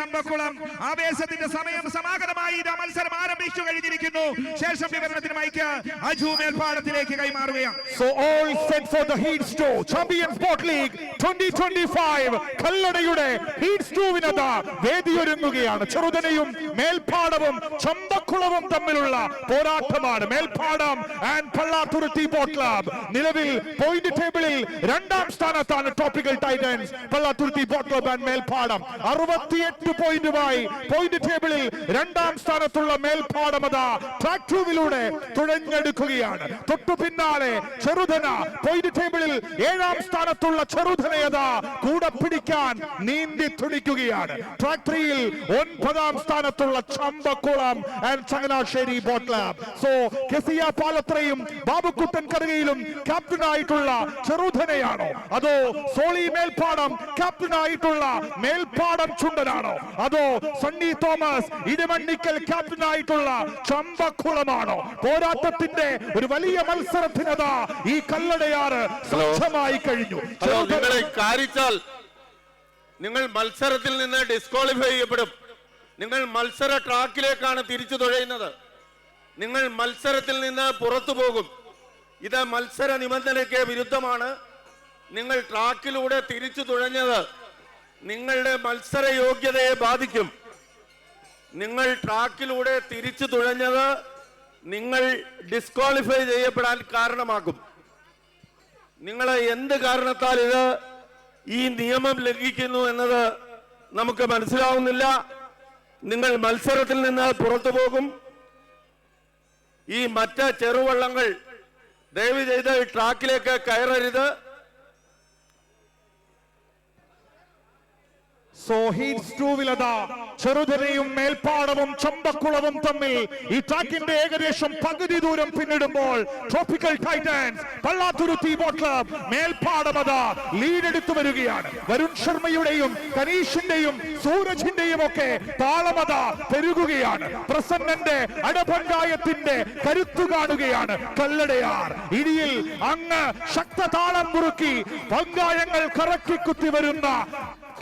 ചമ്പക്കുളം. ആവേശത്തിന്റെ സമയം സമാഗതമായി ഇതാ മത്സരം ആരംഭിച്ചു കഴിഞ്ഞിരിക്കുന്നു. ശേഷം വിവരണത്തിന് മൈക്ക് അജു മേൽപ്പാടത്തിലേക്ക് കൈമാറുകയാണ്. So all set for the Heats 2 Champions Sport League 2025. കല്ലടയുടെ Heats 2-വിനതാ വേദിയൊരുങ്ങുകയാണ്. ചെറുതനയും മേൽപ്പാടവും ചമ്പക്കുളവും തമ്മിലുള്ള പോരാട്ടമാണ്. Melpadam and Pallathuruthy boat club നിലവിൽ പോയിന്റ് ടേബിളിൽ രണ്ടാം സ്ഥാനത്താണ്. Tropical titans, Pallathuruthy boat club and Melpadam 68 പോയിന്റുമായി പോയിന്റ് ടേബിളിൽ രണ്ടാം സ്ഥാനത്തുള്ള മേൽപ്പാടം അതാ ട്രാക്ക് 2-വിലൂടെ തുഴഞ്ഞെടുക്കുകയാണ്. തൊട്ടു പിന്നാലെ ചെറുതന പോയിന്റ് ടേബിളിൽ 7ാം സ്ഥാനത്തുള്ള ചെറുതനയതാ കൂടെ പിടിക്കാൻ നീന്തി തുടിക്കുകയാണ്. ട്രാക്ക് 3-ൽ 9ാം സ്ഥാനത്തുള്ള Champakulam and Changanassery boat club. So Kesiya പാലത്രയും ബാബുക്കുട്ടൻ കറുകയിലും ക്യാപ്റ്റനായിട്ടുള്ള ചെറുതനയാണോ അതോ സോളി മേൽപ്പാടം ക്യാപ്റ്റനായിട്ടുള്ള മേൽപ്പാടം ചുണ്ടനാണോ അതോ സണ്ണി തോമസ് ഇടിമണ്ണിക്കൽ ക്യാപ്റ്റനായിട്ടുള്ള ചമ്പക്കുളമാണോ? പോരാട്ടത്തിന്റെ ഒരു വലിയ മത്സരത്തിനതാ ഈ കല്ലടയാറ് സജ്ജമായി കഴിഞ്ഞു. നിങ്ങൾ മത്സരത്തിൽ നിന്ന് ഡിസ്ക്വാളിഫൈ ചെയ്യപ്പെടും. നിങ്ങൾ മത്സര ട്രാക്കിലേക്കാണ് തിരിച്ചു തുഴയുന്നത്. നിങ്ങൾ മത്സരത്തിൽ നിന്ന് പുറത്തു പോകും. ഇത് മത്സര നിബന്ധനയ്ക്ക് വിരുദ്ധമാണ്. നിങ്ങൾ ട്രാക്കിലൂടെ തിരിച്ചു തുഴഞ്ഞത് നിങ്ങളുടെ മത്സര യോഗ്യതയെ ബാധിക്കും. നിങ്ങൾ ട്രാക്കിലൂടെ തിരിച്ചു തുഴഞ്ഞത് നിങ്ങൾ ഡിസ്ക്വാളിഫൈ ചെയ്യപ്പെടാൻ കാരണമാകും. നിങ്ങൾ എന്ത് കാരണത്താൽ ഇത് ഈ നിയമം ലംഘിക്കുന്നു എന്നത് നമുക്ക് മനസ്സിലാവുന്നില്ല. നിങ്ങൾ മത്സരത്തിൽ നിന്ന് പുറത്തു പോകും. ഈ മറ്റ് ചെറുവള്ളങ്ങൾ ദയവ് ചെയ്ത് ട്രാക്കിലേക്ക് കയറരുത്. സോ ഹീറ്റ്സ് 2-വിലതാ ചെറുതനയും മേൽപ്പാടവും ചമ്പക്കുളവും തമ്മിൽ ഈ ട്രാക്കിന്റെ ഏകദേശം പകുതി ദൂരം പിന്നിടുമ്പോൾ tropical titans, Pallathuruthy boat club, മേൽപ്പാടമതാ ലീഡെടുത്തു വരികയാണ്. വരുൺ ശർമ്മയുടെയും കനീഷിന്റെയും സൂരജിന്റെയും ഒക്കെ താളമതാ പെരുകുകയാണ്. പ്രസന്നന്റെ അടപങ്കായത്തിന്റെ കരുത്തു കാണുകയാണ് കല്ലടയാർ. ഇടിയിൽ അങ്ങ് ശക്തതാളം മുറുക്കി പങ്കായങ്ങൾ കറക്കിക്കുത്തി വരുന്ന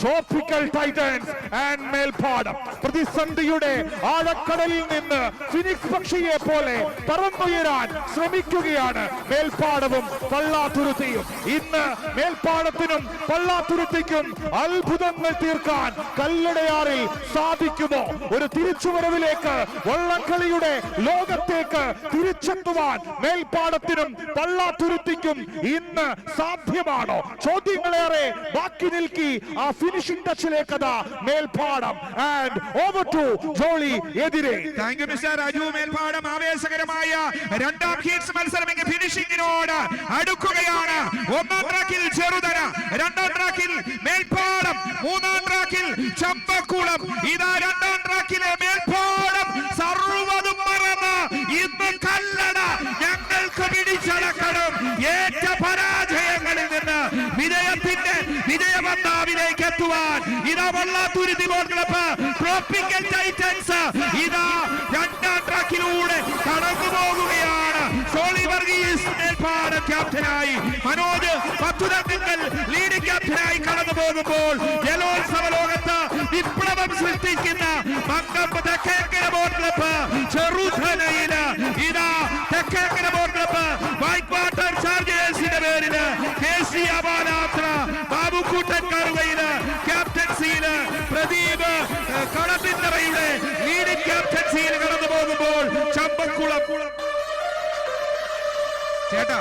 ട്രോപ്പിക്കൽ ടൈറ്റൻസ് ആൻഡ് മേൽപ്പാടം പ്രതിസന്ധിയുടെ ആഴക്കടലിൽ നിന്ന് ഫിനിക്സ് പക്ഷിയെ പോലെ പറന്നുയരാൻ ശ്രമിക്കുകയാണ് മേൽപ്പാടവും പള്ളാത്തുരുത്തിയും. ഇന്ന് മേൽപ്പാടത്തിനും പള്ളാത്തുരുത്തിക്കും അത്ഭുതങ്ങൾ തീർക്കാൻ കല്ലടയാറിൽ സാധിക്കുമോ? ഒരു തിരിച്ചുവരവിലേക്ക്, വള്ളംകളിയുടെ ലോകത്തേക്ക് തിരിച്ചെത്തുവാൻ മേൽപ്പാടത്തിനും പള്ളാത്തുരുത്തിക്കും ഇന്ന് സാധ്യമാണോ? ചോദ്യങ്ങളേറെ ബാക്കി നിൽക്കി ആ ഫിനിഷിംഗ് ടച്ചിലേക്കതാ Melpadam. And over to Jolly എതിരെ. Thank you mister Raju Melpadam. ആവേശകരമായ രണ്ടാം ഹീറ്റ്സ് മത്സരം ഫിനിഷിംഗിനോട് അടുക്കുകയാണ്. 1ാം ട്രാക്കിൽ ചെറുതന, 2ാം ട്രാക്കിൽ മേൽപ്പാടം, 3ാം ട്രാക്കിൽ ചമ്പക്കുളം. ഇതാ 2ാം ട്രാക്കിലെ മേൽപ്പാടം സർവ്വതും മറന്ന് ഇന്ന് കല്ലട ഞങ്ങൾക്ക് പിടിച്ചടക്കണം. ഏറ്റ പരാജയങ്ങളിൽ നിന്ന് വിജയത്തിന്റെ വിജയപന്താവിലേക്ക് എത്തുവാൻ ഇതാ Pallathuruthy boat club, tropical Titans ഇതാ 2ാം ട്രാക്കിലൂടെ കടന്നു പോകുകയാണ്. സോളി വർഗീസ് മേൽപ്പാടം ക്യാപ്റ്റനായി, മനോജ് പത്തുതങ്ങൾ ലീഡ് ക്യാപ്റ്റനായി കടന്നു പോകുമ്പോൾ ജലോത്സവ ലോകത്ത് വിപ്ലവം സൃഷ്ടിക്കുന്ന മങ്കമ്പ് തെക്കേക്കര ബോട്ട് ക്ലബ്ബ് ചെറുതനയില് ഇതാ Thekkekara boat club white water ചാർജേഴ്സിന്റെ പേരില് കേസി അപാലാത്ര ബാബുക്കൂട്ടൻ കറുകയില് ക്യാപ്റ്റൻസിയില് പ്രദീപ് കളപ്പിന്തറയുടെ ലീഡിംഗ് ക്യാപ്റ്റൻസിയിൽ കടന്നു പോകുമ്പോൾ ചമ്പക്കുളം ചേട്ടാ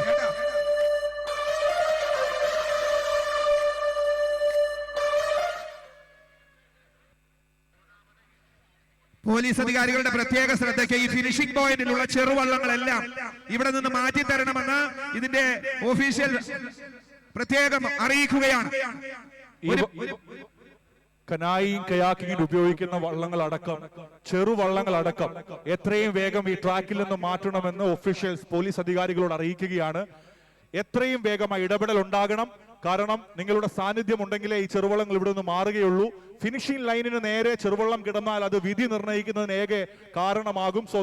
പോലീസ് അധികാരികളുടെ പ്രത്യേക ശ്രദ്ധയ്ക്ക് ഈ ഫിനിഷിംഗ് പോയിന്റിലുള്ള ചെറുവള്ളങ്ങളെല്ലാം ഇവിടെ നിന്ന് മാറ്റി തരണമെന്ന് ഇതിന്റെ ഒഫീഷ്യൽ പ്രത്യേകം അറിയിക്കുകയാണ്. കനായിയും കയാക്കിങ്ങിൽ ഉപയോഗിക്കുന്ന വള്ളങ്ങളടക്കം, ചെറുവള്ളങ്ങളടക്കം എത്രയും വേഗം ഈ ട്രാക്കിൽ നിന്ന് മാറ്റണമെന്ന് ഒഫീഷ്യൽസ് പോലീസ് അധികാരികളോട് അറിയിക്കുകയാണ്. എത്രയും വേഗമായി ഇടപെടൽ ഉണ്ടാകണം. കാരണം നിങ്ങളുടെ സാന്നിധ്യം ഉണ്ടെങ്കിലേ ഈ ചെറുവള്ളങ്ങൾ ഇവിടെ നിന്ന് മാറുകയുള്ളൂ. ഫിനിഷിംഗ് ലൈനിന് നേരെ ചെറുവള്ളം കിടന്നാൽ അത് വിധി നിർണ്ണയിക്കുന്നതിന് ഏക കാരണമാകും. സോ